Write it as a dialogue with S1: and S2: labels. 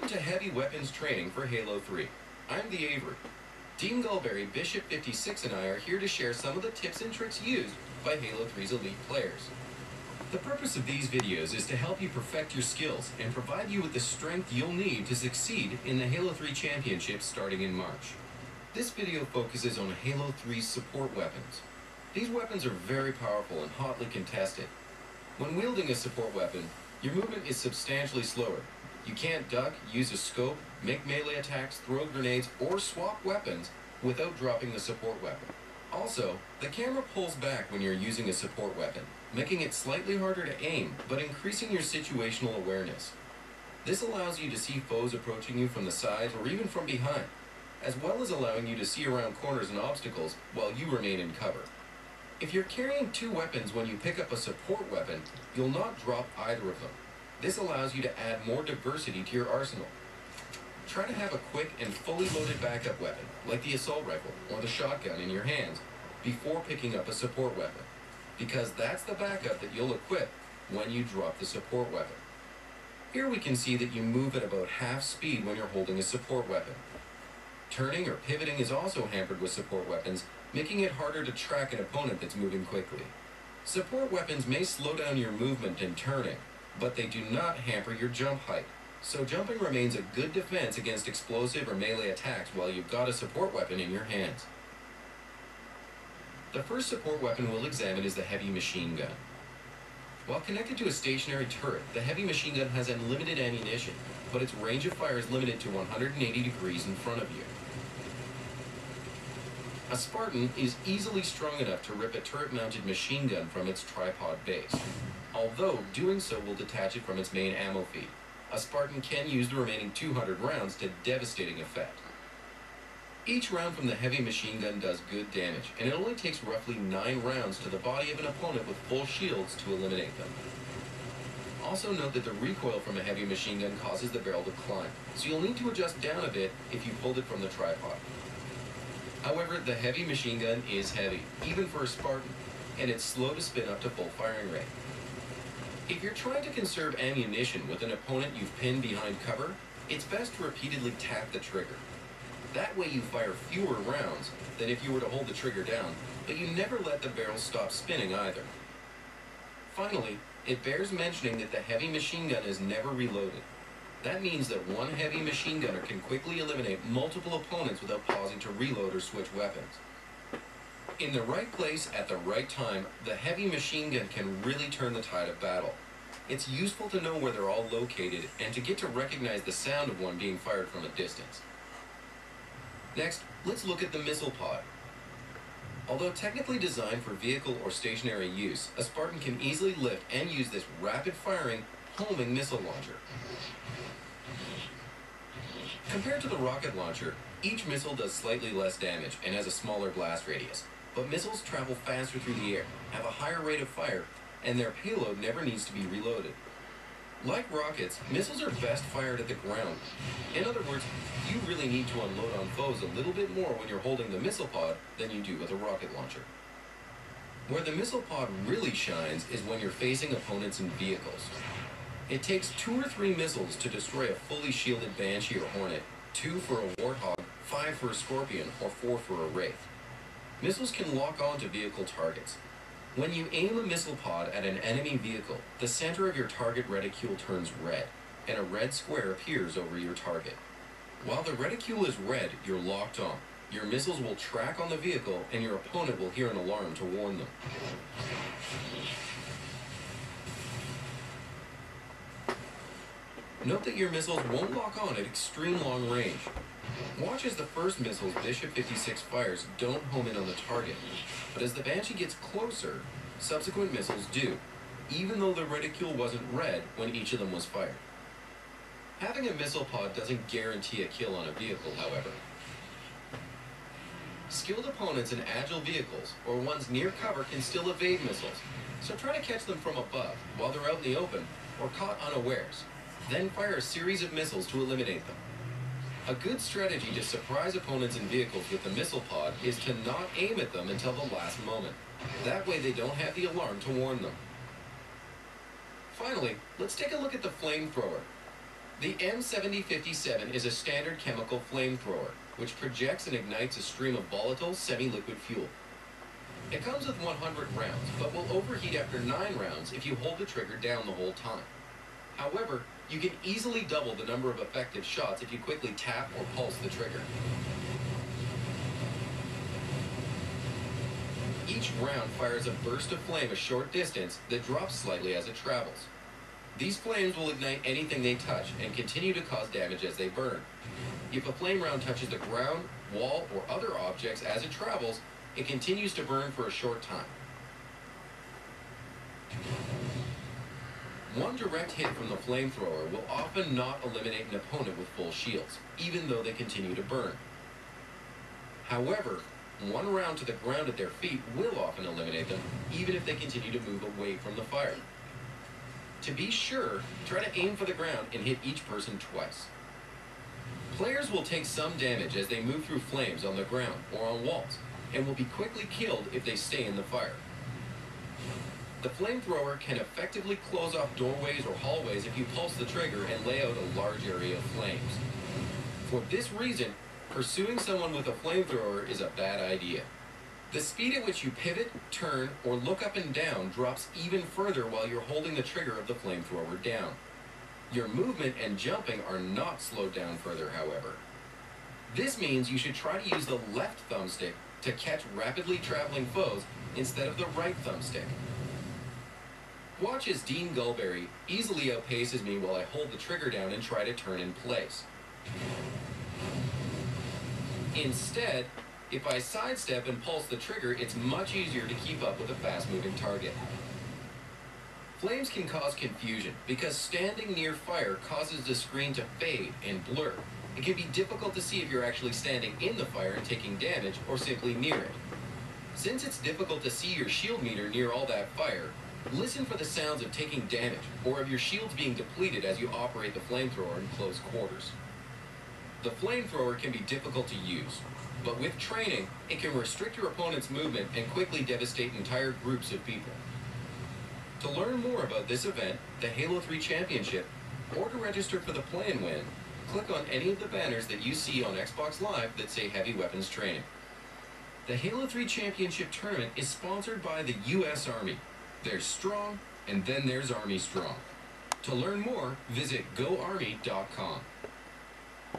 S1: Welcome to Heavy Weapons Training for Halo 3. I'm the Avery. Dean Gullberry, Bishop 56 and I are here to share some of the tips and tricks used by Halo 3's elite players. The purpose of these videos is to help you perfect your skills and provide you with the strength you'll need to succeed in the Halo 3 Championships starting in March. This video focuses on Halo 3's support weapons. These weapons are very powerful and hotly contested. When wielding a support weapon, your movement is substantially slower. You can't duck, use a scope, make melee attacks, throw grenades, or swap weapons without dropping the support weapon. Also, the camera pulls back when you're using a support weapon, making it slightly harder to aim, but increasing your situational awareness. This allows you to see foes approaching you from the sides or even from behind, as well as allowing you to see around corners and obstacles while you remain in cover. If you're carrying two weapons when you pick up a support weapon, you'll not drop either of them. This allows you to add more diversity to your arsenal. Try to have a quick and fully loaded backup weapon, like the assault rifle or the shotgun in your hands, before picking up a support weapon, because that's the backup that you'll equip when you drop the support weapon. Here we can see that you move at about half speed when you're holding a support weapon. Turning or pivoting is also hampered with support weapons, making it harder to track an opponent that's moving quickly. Support weapons may slow down your movement and turning, but they do not hamper your jump height, so jumping remains a good defense against explosive or melee attacks while you've got a support weapon in your hands. The first support weapon we'll examine is the heavy machine gun. While connected to a stationary turret, the heavy machine gun has unlimited ammunition, but its range of fire is limited to 180 degrees in front of you. A Spartan is easily strong enough to rip a turret-mounted machine gun from its tripod base, although doing so will detach it from its main ammo feed. A Spartan can use the remaining 200 rounds to devastating effect. Each round from the heavy machine gun does good damage, and it only takes roughly 9 rounds to the body of an opponent with full shields to eliminate them. Also note that the recoil from a heavy machine gun causes the barrel to climb, so you'll need to adjust down a bit if you pulled it from the tripod. However, the heavy machine gun is heavy, even for a Spartan, and it's slow to spin up to full firing rate. If you're trying to conserve ammunition with an opponent you've pinned behind cover, it's best to repeatedly tap the trigger. That way you fire fewer rounds than if you were to hold the trigger down, but you never let the barrel stop spinning either. Finally, it bears mentioning that the heavy machine gun is never reloaded. That means that one heavy machine gunner can quickly eliminate multiple opponents without pausing to reload or switch weapons. In the right place at the right time, the heavy machine gun can really turn the tide of battle. It's useful to know where they're all located and to get to recognize the sound of one being fired from a distance. Next, let's look at the missile pod. Although technically designed for vehicle or stationary use, a Spartan can easily lift and use this rapid-firing, homing missile launcher. Compared to the rocket launcher, each missile does slightly less damage and has a smaller blast radius, but missiles travel faster through the air, have a higher rate of fire, and their payload never needs to be reloaded. Like rockets, missiles are best fired at the ground. In other words, you really need to unload on foes a little bit more when you're holding the missile pod than you do with a rocket launcher. Where the missile pod really shines is when you're facing opponents in vehicles. It takes 2 or 3 missiles to destroy a fully shielded Banshee or Hornet, 2 for a Warthog, 5 for a Scorpion, or 4 for a Wraith. Missiles can lock on to vehicle targets. When you aim a missile pod at an enemy vehicle, the center of your target reticule turns red, and a red square appears over your target. While the reticule is red, you're locked on. Your missiles will track on the vehicle, and your opponent will hear an alarm to warn them. Note that your missiles won't lock on at extreme long range. Watch as the first missiles Bishop 56 fires don't home in on the target, but as the Banshee gets closer, subsequent missiles do, even though the reticule wasn't red when each of them was fired. Having a missile pod doesn't guarantee a kill on a vehicle, however. Skilled opponents in agile vehicles or ones near cover can still evade missiles, so try to catch them from above while they're out in the open or caught unawares. Then fire a series of missiles to eliminate them. A good strategy to surprise opponents in vehicles with the missile pod is to not aim at them until the last moment. That way they don't have the alarm to warn them. Finally, let's take a look at the flamethrower. The M7057 is a standard chemical flamethrower, which projects and ignites a stream of volatile, semi-liquid fuel. It comes with 100 rounds, but will overheat after 9 rounds if you hold the trigger down the whole time. However, you can easily double the number of effective shots if you quickly tap or pulse the trigger. Each round fires a burst of flame a short distance that drops slightly as it travels. These flames will ignite anything they touch and continue to cause damage as they burn. If a flame round touches the ground, wall, or other objects as it travels, it continues to burn for a short time. One direct hit from the flamethrower will often not eliminate an opponent with full shields, even though they continue to burn. However, one round to the ground at their feet will often eliminate them, even if they continue to move away from the fire. To be sure, try to aim for the ground and hit each person twice. Players will take some damage as they move through flames on the ground or on walls, and will be quickly killed if they stay in the fire. The flamethrower can effectively close off doorways or hallways if you pulse the trigger and lay out a large area of flames. For this reason, pursuing someone with a flamethrower is a bad idea. The speed at which you pivot, turn, or look up and down drops even further while you're holding the trigger of the flamethrower down. Your movement and jumping are not slowed down further, however. This means you should try to use the left thumbstick to catch rapidly traveling foes instead of the right thumbstick. Watch as Dean Gullberry easily outpaces me while I hold the trigger down and try to turn in place. Instead, if I sidestep and pulse the trigger, it's much easier to keep up with a fast-moving target. Flames can cause confusion because standing near fire causes the screen to fade and blur. It can be difficult to see if you're actually standing in the fire and taking damage or simply near it. Since it's difficult to see your shield meter near all that fire, listen for the sounds of taking damage or of your shields being depleted as you operate the flamethrower in close quarters. The flamethrower can be difficult to use, but with training, it can restrict your opponent's movement and quickly devastate entire groups of people. To learn more about this event, the Halo 3 Championship, or to register for the Play and Win, click on any of the banners that you see on Xbox Live that say Heavy Weapons Training. The Halo 3 Championship Tournament is sponsored by the U.S. Army. There's Strong, and then there's Army Strong. To learn more, visit GoArmy.com.